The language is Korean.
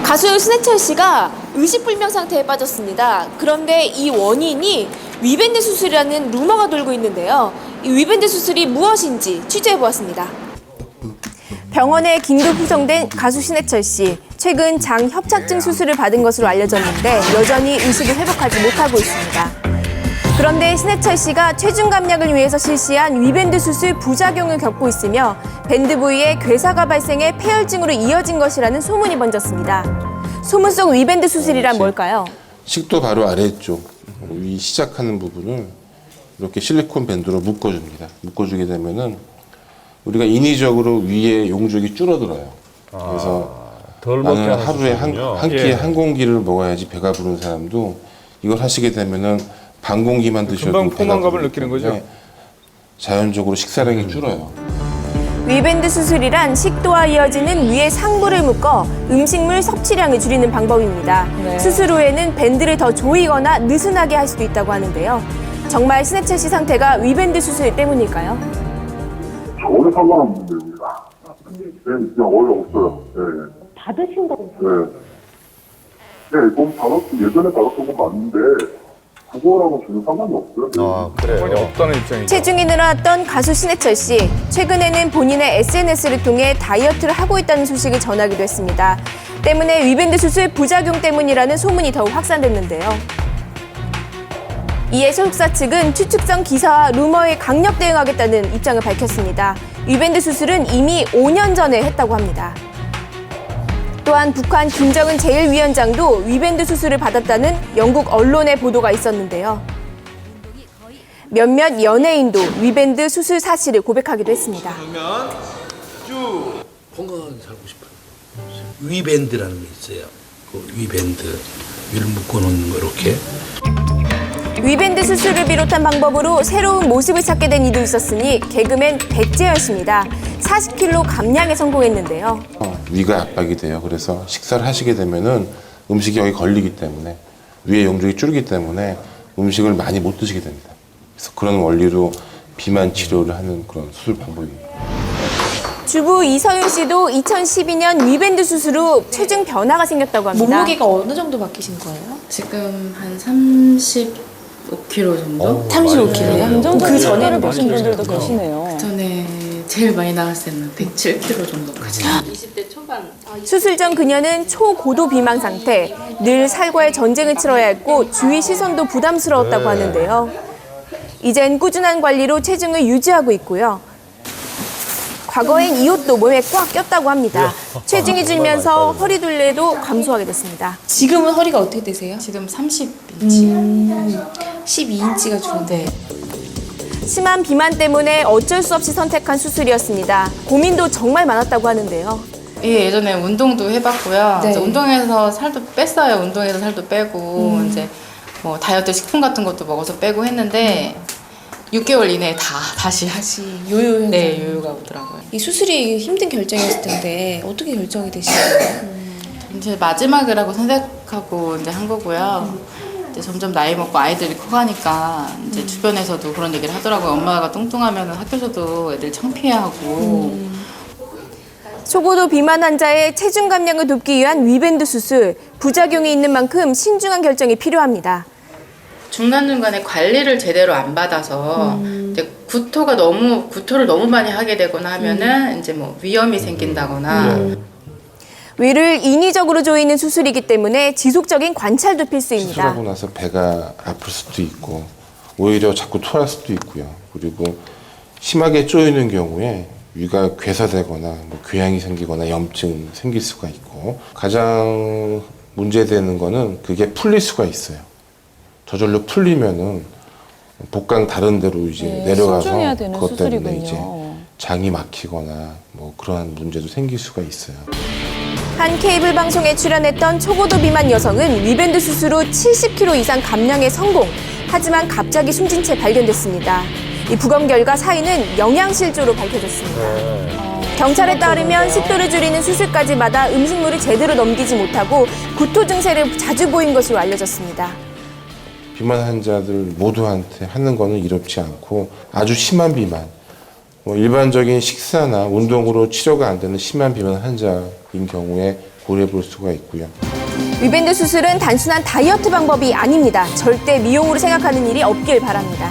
가수 신해철 씨가 의식불명 상태에 빠졌습니다. 그런데 이 원인이 위밴드 수술이라는 루머가 돌고 있는데요. 이 위밴드 수술이 무엇인지 취재해보았습니다. 병원에 긴급 후송된 가수 신해철 씨. 최근 장 협착증 수술을 받은 것으로 알려졌는데 여전히 의식을 회복하지 못하고 있습니다. 그런데 신해철 씨가 체중 감량을 위해서 실시한 위밴드 수술 부작용을 겪고 있으며 밴드 부위에 괴사가 발생해 폐혈증으로 이어진 것이라는 소문이 번졌습니다. 소문 속 위밴드 수술이란 뭘까요? 식도 바로 아래쪽 위 시작하는 부분을 이렇게 실리콘 밴드로 묶어줍니다. 묶어주게 되면은 우리가 인위적으로 위에 용적이 줄어들어요. 그래서 덜 먹게 나는 하는 하루에 수준이군요. 한 끼에 한 공기를 먹어야지 배가 부른 사람도 이걸 하시게 되면은 반 공기만 드셔도 금방 배가 포만감을 부르기 느끼는 거죠? 때문에 자연적으로 식사량이 줄어요. 위밴드 수술이란 식도와 이어지는 위의 상부를 묶어 음식물 섭취량을 줄이는 방법입니다. 수술 후에는 밴드를 더 조이거나 느슨하게 할 수도 있다고 하는데요. 정말 신해철 씨 상태가 위밴드 수술 때문일까요? 전혀 상관없는데 우리가. 네, 그냥 원래 없어요. 네. 받으신다고. 네. 네, 그럼 예전에 받았던 건 맞는데 그거랑은 전혀 상관이 없어요. 네. 상관이 그래요. 없다는 입장이죠. 체중이 늘어났던 가수 신해철 씨. 최근에는 본인의 SNS를 통해 다이어트를 하고 있다는 소식을 전하기도 했습니다. 때문에 위밴드 수술 부작용 때문이라는 소문이 더욱 확산됐는데요. 이에 소속사 측은 추측성 기사와 루머에 강력 대응하겠다는 입장을 밝혔습니다. 위밴드 수술은 이미 5년 전에 했다고 합니다. 또한 북한 김정은 제1위원장도 위밴드 수술을 받았다는 영국 언론의 보도가 있었는데요. 몇몇 연예인도 위밴드 수술 사실을 고백하기도 했습니다. 건강하게 살고 싶어요. 위밴드라는 게 있어요. 그 위밴드 위를 묶어놓는 거 이렇게. 위밴드 수술을 비롯한 방법으로 새로운 모습을 찾게 된 이도 있었으니 개그맨 백재현 씨입니다. 40kg 감량에 성공했는데요. 위가 압박이 돼요. 그래서 식사를 하시게 되면은 음식이 여기 걸리기 때문에 위에 용적이 줄기 때문에 음식을 많이 못 드시게 됩니다. 그래서 그런 원리로 비만 치료를 하는 그런 수술 방법입니다. 주부 이서윤 씨도 2012년 위밴드 수술 후 체중 변화가 생겼다고 합니다. 몸무게가 어느 정도 바뀌신 거예요? 지금 한 35kg 정도? 35kg요? 그 전에는 보신 분들도 계시네요. 전에 제일 많이 나왔을 때는 107kg 정도까지. 20대 초반. 수술 전 그녀는 초고도 비만 상태, 늘 살과의 전쟁을 치러야 했고 주위 시선도 부담스러웠다고 하는데요. 이젠 꾸준한 관리로 체중을 유지하고 있고요. 과거엔 이 옷도 몸에 꽉 꼈다고 합니다. 체중이 줄면서 허리 둘레도 감소하게 됐습니다. 지금은 허리가 어떻게 되세요? 지금 30인치요. 12인치가 줄었는데. 심한 비만 때문에 어쩔 수 없이 선택한 수술이었습니다. 고민도 정말 많았다고 하는데요. 예, 예전에 운동도 해봤고요. 네. 이제 운동해서 살도 뺐어요. 운동해서 살도 빼고 이제 뭐 다이어트 식품 같은 것도 먹어서 빼고 했는데 6개월 이내에 다시 요요 현상. 네, 요요가 오더라고요. 이 수술이 힘든 결정이었을 텐데 어떻게 결정이 되신 거예요? 이제 마지막이라고 생각하고 이제 한 거고요. 이제 점점 나이 먹고 아이들이 커가니까 이제 주변에서도 그런 얘기를 하더라고요. 엄마가 뚱뚱하면 학교에서도 애들 창피해하고. 초고도 비만 환자의 체중 감량을 돕기 위한 위밴드 수술. 부작용이 있는 만큼 신중한 결정이 필요합니다. 중간중간에 관리를 제대로 안 받아서 이제 구토를 너무 많이 하게 되거나 하면은 이제 뭐 위험이 생긴다거나. 위를 인위적으로 조이는 수술이기 때문에 지속적인 관찰도 필수입니다. 수술하고 나서 배가 아플 수도 있고 오히려 자꾸 토할 수도 있고요. 그리고 심하게 쪼이는 경우에 위가 괴사되거나 뭐 궤양이 생기거나 염증 생길 수가 있고 가장 문제되는 거는 그게 풀릴 수가 있어요. 저절로 풀리면은 복강 다른 데로 이제 내려가서 신중해야 되는 그것 때문에 수술이군요. 이제 장이 막히거나 뭐 그러한 문제도 생길 수가 있어요. 한 케이블 방송에 출연했던 초고도 비만 여성은 위밴드 수술 후 70kg 이상 감량에 성공. 하지만 갑자기 숨진 채 발견됐습니다. 이 부검 결과 사인은 영양실조로 밝혀졌습니다. 경찰에 따르면 식도를 줄이는 수술까지 받아 음식물을 제대로 넘기지 못하고 구토 증세를 자주 보인 것으로 알려졌습니다. 비만 환자들 모두한테 하는 거는 이롭지 않고 아주 심한 비만, 뭐 일반적인 식사나 운동으로 치료가 안 되는 심한 비만 환자인 경우에 고려해 볼 수가 있고요. 위밴드 수술은 단순한 다이어트 방법이 아닙니다. 절대 미용으로 생각하는 일이 없길 바랍니다.